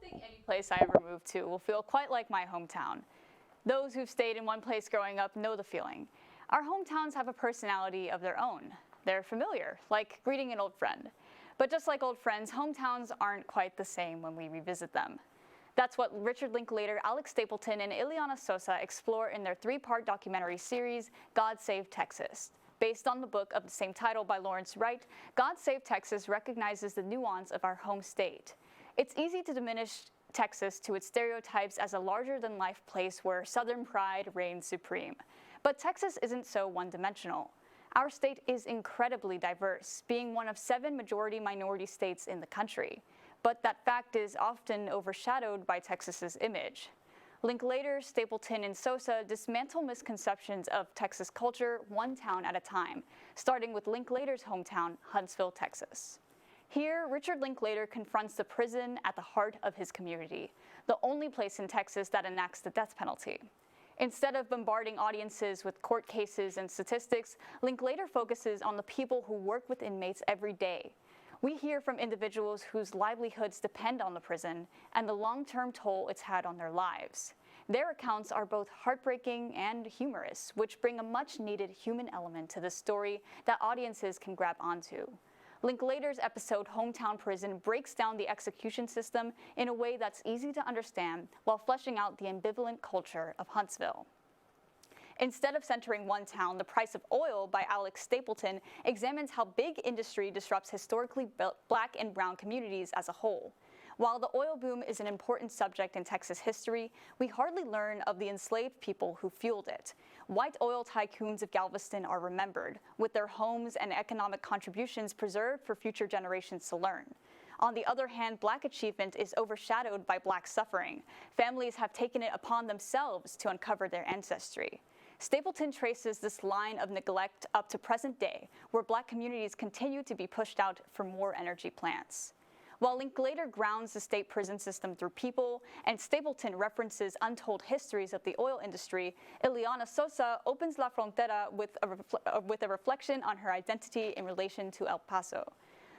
think any place I ever move to will feel quite like my hometown. Those who've stayed in one place growing up know the feeling. Our hometowns have a personality of their own. They're familiar, like greeting an old friend. But just like old friends, hometowns aren't quite the same when we revisit them. That's what Richard Linklater, Alex Stapleton, and Ileana Sosa explore in their three-part documentary series, God Save Texas. Based on the book of the same title by Lawrence Wright, God Save Texas recognizes the nuance of our home state. It's easy to diminish Texas to its stereotypes as a larger-than-life place where Southern pride reigns supreme. But Texas isn't so one-dimensional. Our state is incredibly diverse, being one of 7 majority-minority states in the country. But that fact is often overshadowed by Texas's image. Linklater, Stapleton, and Sosa dismantle misconceptions of Texas culture one town at a time, starting with Linklater's hometown, Huntsville, Texas. Here, Richard Linklater confronts the prison at the heart of his community, the only place in Texas that enacts the death penalty. Instead of bombarding audiences with court cases and statistics, Linklater focuses on the people who work with inmates every day. We hear from individuals whose livelihoods depend on the prison and the long-term toll it's had on their lives. Their accounts are both heartbreaking and humorous, which bring a much-needed human element to the story that audiences can grab onto. Linklater's episode Hometown Prison breaks down the execution system in a way that's easy to understand while fleshing out the ambivalent culture of Huntsville. Instead of centering one town, The Price of Oil by Alex Stapleton examines how big industry disrupts historically Black and brown communities as a whole. While the oil boom is an important subject in Texas history, we hardly learn of the enslaved people who fueled it. White oil tycoons of Galveston are remembered, with their homes and economic contributions preserved for future generations to learn. On the other hand, Black achievement is overshadowed by Black suffering. Families have taken it upon themselves to uncover their ancestry. Stapleton traces this line of neglect up to present day, where Black communities continue to be pushed out for more energy plants. While Linklater grounds the state prison system through people, and Stapleton references untold histories of the oil industry, Ileana Sosa opens La Frontera with a reflection on her identity in relation to El Paso.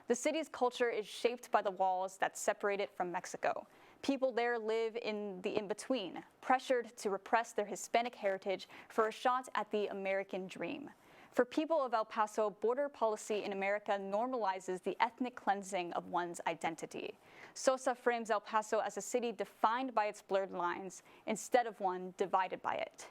The city's culture is shaped by the walls that separate it from Mexico. People there live in the in-between, pressured to repress their Hispanic heritage for a shot at the American dream. For people of El Paso, border policy in America normalizes the ethnic cleansing of one's identity. Sosa frames El Paso as a city defined by its blurred lines instead of one divided by it.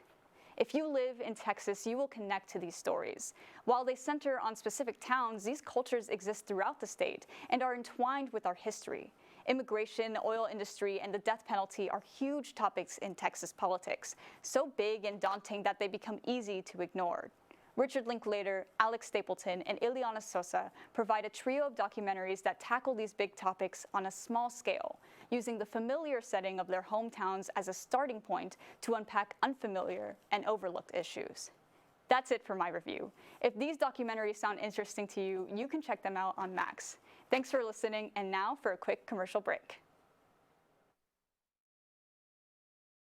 If you live in Texas, you will connect to these stories. While they center on specific towns, these cultures exist throughout the state and are entwined with our history. Immigration, the oil industry, and the death penalty are huge topics in Texas politics, so big and daunting that they become easy to ignore. Richard Linklater, Alex Stapleton, and Ileana Sosa provide a trio of documentaries that tackle these big topics on a small scale, using the familiar setting of their hometowns as a starting point to unpack unfamiliar and overlooked issues. That's it for my review. If these documentaries sound interesting to you, you can check them out on Max. Thanks for listening, and now for a quick commercial break.